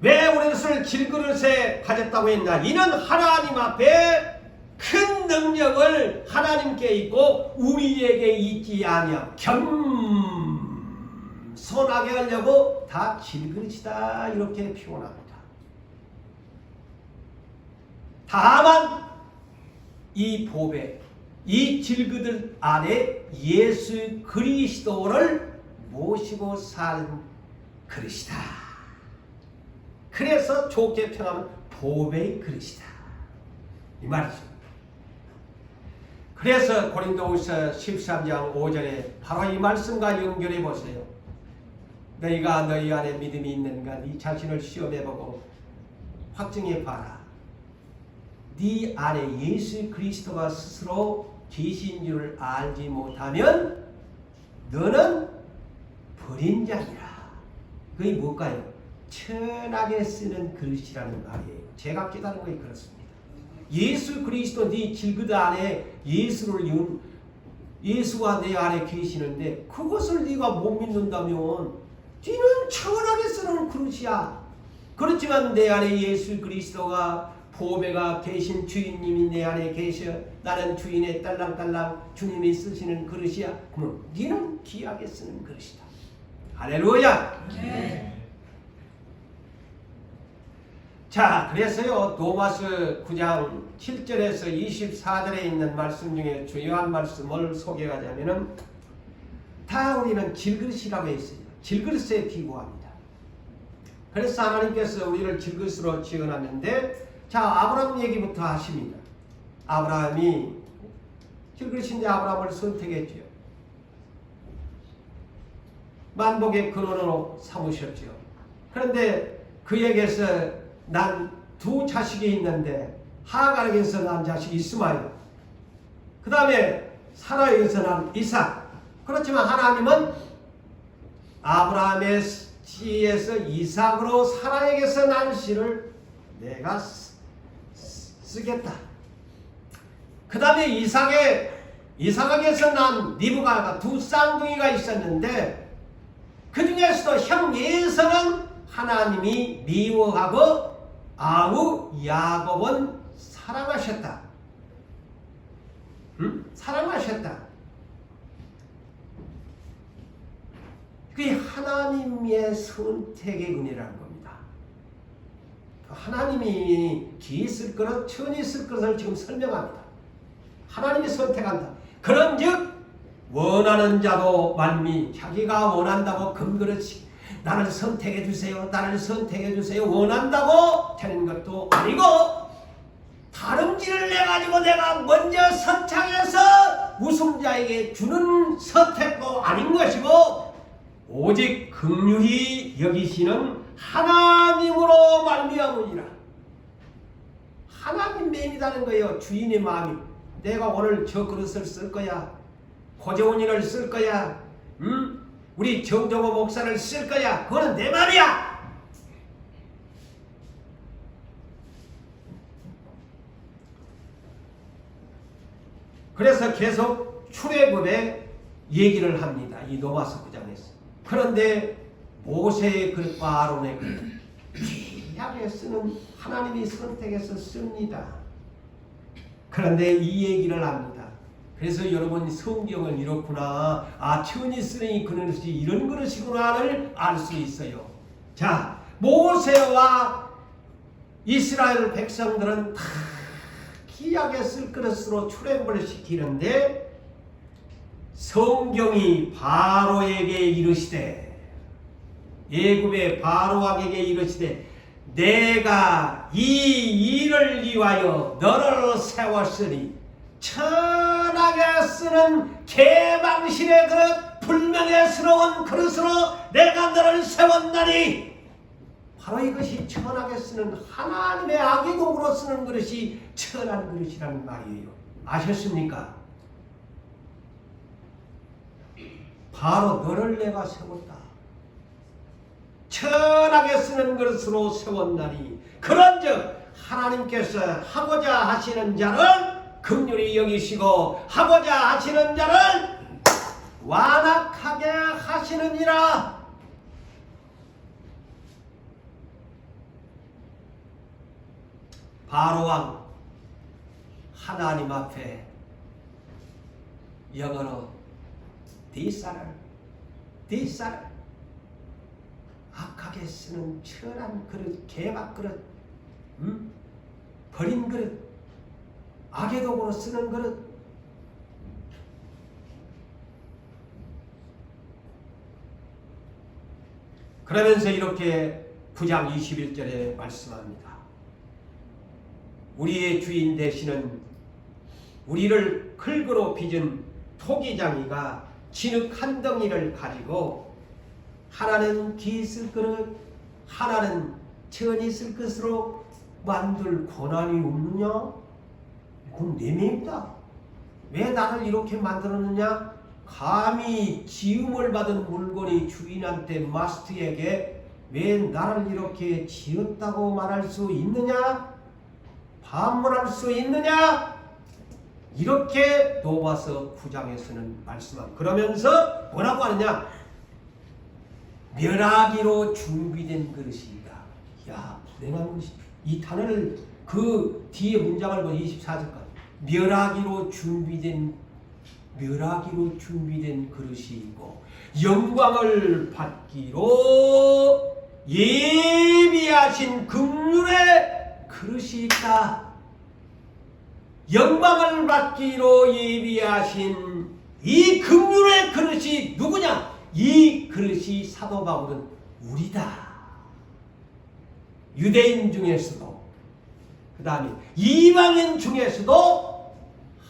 왜 우리를 질그릇에 가졌다고 했나? 이는 하나님 앞에 큰 능력을 하나님께 있고 우리에게 있지 아니야. 겸손하게 하려고 다 질그릇이다 이렇게 표현합니다. 다만 이 보배, 이 질그릇 안에 예수 그리스도를 모시고 산 그릇이다. 그래서 좋게 평하면 보배의 그릇이다 이 말이죠. 그래서 고린도후서 13장 5절에 바로 이 말씀과 연결해 보세요. 너희가 너희 안에 믿음이 있는가 네 자신을 시험해보고 확증해 봐라. 네 안에 예수 그리스도가 스스로 계신 줄 알지 못하면 너는 버린 자니라. 그게 뭘까요? 천하게 쓰는 그릇이라는 말이에요. 제가 깨달은 것이 그렇습니다. 예수 그리스도 네 질그릇 안에 예수가 내 안에 계시는데 그것을 네가 못 믿는다면 네는 천하게 쓰는 그릇이야. 그렇지만 내 안에 예수 그리스도가 보배가 계신 주인님이 내 안에 계셔. 나는 주인의 딸랑딸랑 주님이 쓰시는 그릇이야. 그러면 네는 귀하게 쓰는 그릇이다. 할렐루야. 네. 자, 그래서요 로마서 9장 7절에서 24절에 있는 말씀 중에 중요한 말씀을 소개하자면은 다 우리는 질그릇이라고 했어요. 질그릇에 비유합니다. 그래서 하나님께서 우리를 질그릇으로 지어놨는데, 자 아브라함 얘기부터 하십니다. 아브라함이 질그릇인데 아브라함을 선택했죠. 만복의 근원으로 삼으셨죠. 그런데 그에게서 난 두 자식이 있는데 하갈에게서 난 자식이 이스마엘, 그 다음에 사라에게서 난 이삭. 그렇지만 하나님은 아브라함의 씨에서 이삭으로 사라에게서 난 씨를 내가 쓰겠다. 그 다음에 이삭에게서 난 리브가가 두 쌍둥이가 있었는데 그 중에서도 형 예서는 하나님이 미워하고 아우 야곱은 사랑하셨다. 사랑하셨다. 그게 하나님의 선택의 은혜라는 겁니다. 하나님이 기이 쓸 것을 천이 쓸 것을 지금 설명합니다. 하나님이 선택한다. 그런즉 원하는 자도 만미 자기가 원한다고 금그릇이 나를 선택해 주세요. 나를 선택해 주세요. 원한다고 되는 것도 아니고 다름질을 내가지고 내가 먼저 선창해서 우승자에게 주는 선택도 아닌 것이고 오직 긍휼히 여기시는 하나님으로 말미암으니라. 하나님 맴이라는 거예요. 주인의 마음이. 내가 오늘 저 그릇을 쓸 거야. 고재훈이를 쓸 거야. 우리 정정호 목사를 쓸 거야. 그거는 내 말이야. 그래서 계속 출애굽의 얘기를 합니다. 이 로마서 9장에서. 그런데 모세의 그릇과 아론의 그릇 귀하게 쓰는 하나님이 선택해서 씁니다. 그런데 이 얘기를 합니다. 그래서 여러분 성경은 이렇구나. 천이 쓰니 그릇이 이런 그릇이구나를 알 수 있어요. 자, 모세와 이스라엘 백성들은 다 귀하게 쓸 그릇으로 출애굽을 시키는데 성경이 바로에게 이르시되 애굽의 바로왕에게 이르시되 내가 이 일을 위하여 너를 세웠으니 천하게 쓰는 개방신의 그릇 불명예스러운 그릇으로 내가 너를 세웠나니 바로 이것이 천하게 쓰는 하나님의 악의 도구로 쓰는 그릇이 천한 그릇이라는 말이에요. 아셨습니까? 바로 너를 내가 세웠다. 천하게 쓰는 그릇으로 세웠나니 그런즉 하나님께서 하고자 하시는 자를 긍휼히 여기시고 하고자 하시는 자를 완악하게 하시느니라. 바로왕 하나님 앞에 영어로 디사를 악하게 쓰는 천한 그릇, 개박 그릇, 버린 그릇, 악의 도구로 쓰는 그릇. 그러면서 이렇게 9장 21절에 말씀합니다. 우리의 주인 되시는 우리를 흙으로 빚은 토기장이가 진흙 한 덩이를 가지고 하나는 귀 쓸 그릇, 하나는 천이 쓸 것으로 만들 권한이 없느냐? 그건 내 맘이다. 왜 나를 이렇게 만들었느냐? 감히 지음을 받은 물건이 주인한테 마스터에게 왜 나를 이렇게 지었다고 말할 수 있느냐? 반문할 수 있느냐? 이렇게 로마서 9장에서는 말씀합니다. 그러면서 뭐라고 하느냐? 멸하기로 준비된 그릇이다. 야, 불행한 것이 이 단어를 그 뒤에 문장을 보면 24절까지 멸하기로 준비된 그릇이고 영광을 받기로 예비하신 긍휼의 그릇이 있다. 영광을 받기로 예비하신 이 긍휼의 그릇이 누구냐? 이 그릇이 사도 바울은 우리다. 유대인 중에서도 그 다음에 이방인 중에서도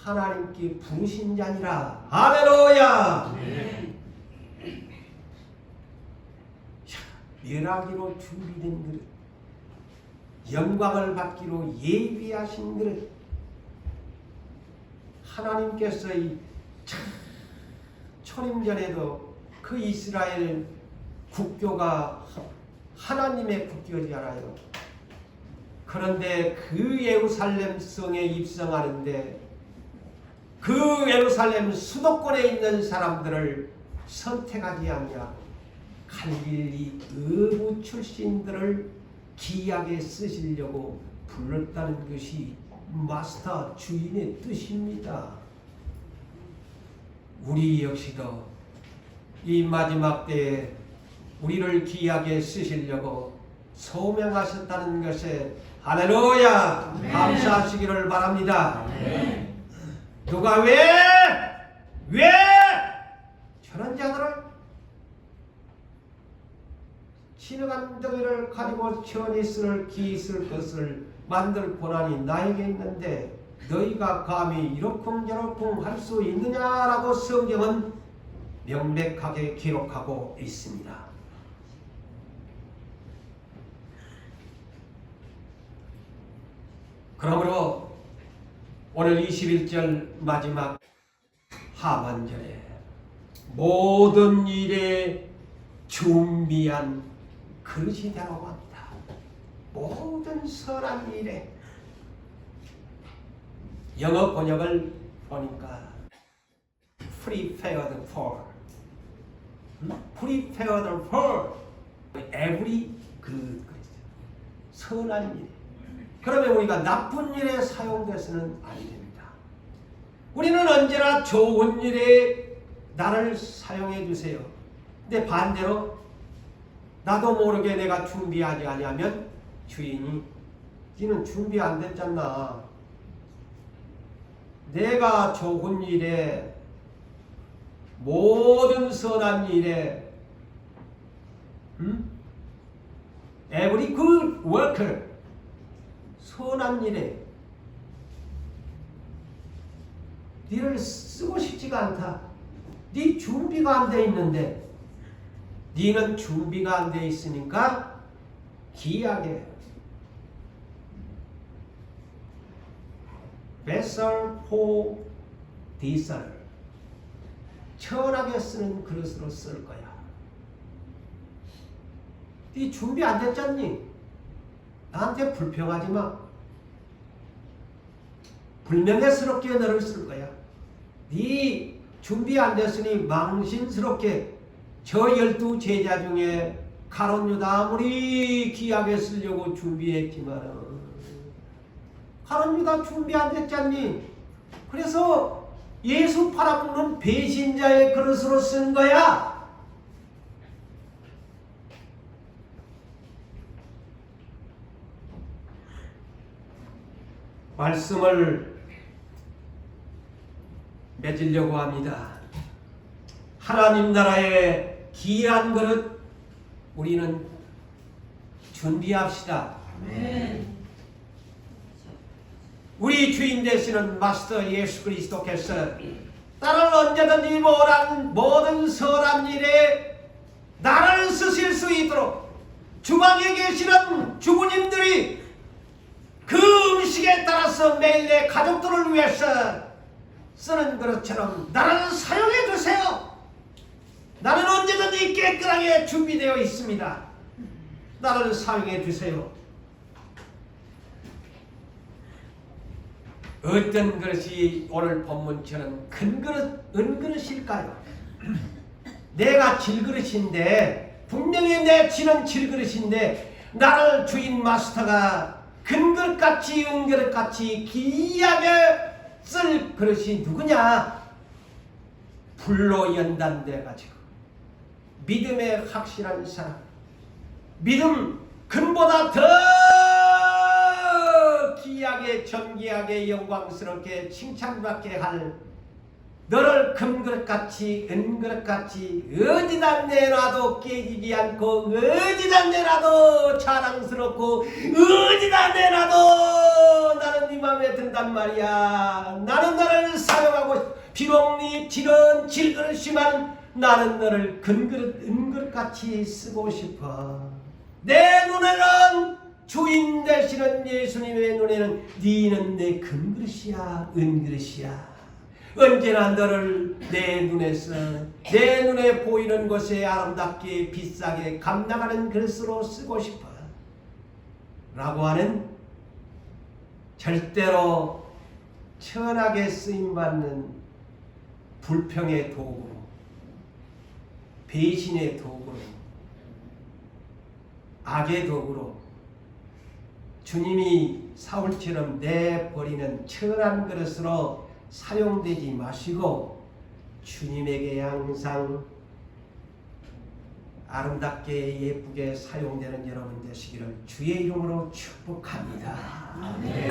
하나님께 부르신 자니라. 할렐루야. 네. 멸하기로 준비된 그릇, 영광을 받기로 예비하신 그릇. 하나님께서 이 초림전에도 그 이스라엘 국교가 하나님의 국교잖아요. 그런데 그 예루살렘 성에 입성하는데 그 예루살렘 수도권에 있는 사람들을 선택하지 않냐? 갈릴리 어부 출신들을 귀하게 쓰시려고 불렀다는 것이 마스터 주인의 뜻입니다. 우리 역시도 이 마지막 때에 우리를 귀하게 쓰시려고 소명하셨다는 것에 할렐루야 감사하시기를 바랍니다. 누가 왜 저런 자들을 진흙 한 덩이를 가지고 천이 쓸 귀 쓸 것을 만들 권한이 나에게 있는데 너희가 감히 이러쿵저러쿵 할 수 있느냐라고 성경은 명백하게 기록하고 있습니다. 그러므로 오늘 21절 마지막 하반절에 모든 일에 준비한 그릇이 되라고 합니다. 모든 선한 일에. 영어 번역을 보니까 prepared for every good, 선한 일. 그러면 우리가 나쁜 일에 사용돼서는 아니 됩니다. 우리는 언제나 좋은 일에 나를 사용해 주세요. 근데 반대로 나도 모르게 내가 준비하지 아니하면 주인이 니는 준비 안 됐잖아. 내가 좋은 일에 모든 선한 일에 every good worker 선한 일에 니를 쓰고 싶지가 않다. 니 준비가 안 돼 있는데 니는 준비가 안 돼 있으니까 기이하게 vessel for dishonor 천하게 쓰는 그릇으로 쓸 거야. 니 준비 안 됐잖니? 나한테 불평하지 마. 불명예스럽게 너를 쓸 거야. 네 준비 안 됐으니 망신스럽게 저 12 제자 중에 가룟 유다 아무리 귀하게 쓰려고 준비했지만 가룟 유다 준비 안 됐잖니? 그래서 예수 팔아먹는 배신자의 그릇으로 쓴 거야. 말씀을 맺으려고 합니다. 하나님 나라의 귀한 그릇 우리는 준비합시다. 아멘. 우리 주인 되시는 마스터 예수 그리스도께서 나를 언제든지 모든 선한 일에 나를 쓰실 수 있도록 주방에 계시는 주부님들이 그 음식에 따라서 매일 내 가족들을 위해서 쓰는 그릇처럼 나를 사용해 주세요. 나는 언제든지 깨끗하게 준비되어 있습니다. 나를 사용해 주세요. 어떤 그릇이 오늘 본문처럼 큰 그릇, 은그릇일까요? 내가 질그릇인데 분명히 내 지는 질그릇인데 나를 주인 마스터가 큰 그릇같이 은그릇같이 귀하게 쓸 그릇이 누구냐? 불로 연단돼가지고 믿음에 확실한 사람, 믿음 근보다 더 귀하게 존귀하게 영광스럽게 칭찬받게 할 너를 금그릇같이 은그릇같이 어디다 내놔도 깨지지 않고 어디다 내놔도 자랑스럽고 어디다 내놔도 나는 네 맘에 든단 말이야. 나는 너를 사용하고 비록 네 질은 질그릇이지만 나는 너를 금그릇 은그릇같이 쓰고 싶어. 내 눈에는 주인 되시는 예수님의 눈에는 네는 내 금그릇이야 은그릇이야. 언제나 너를 내 눈에서 내 눈에 보이는 것에 아름답게 비싸게 감당하는 그릇으로 쓰고 싶어 라고 하는 절대로 천하게 쓰임받는 불평의 도구로 배신의 도구로 악의 도구로 주님이 사울처럼 내버리는 천한 그릇으로 사용되지 마시고 주님에게 항상 아름답게 예쁘게 사용되는 여러분 되시기를 주의 이름으로 축복합니다. 아멘.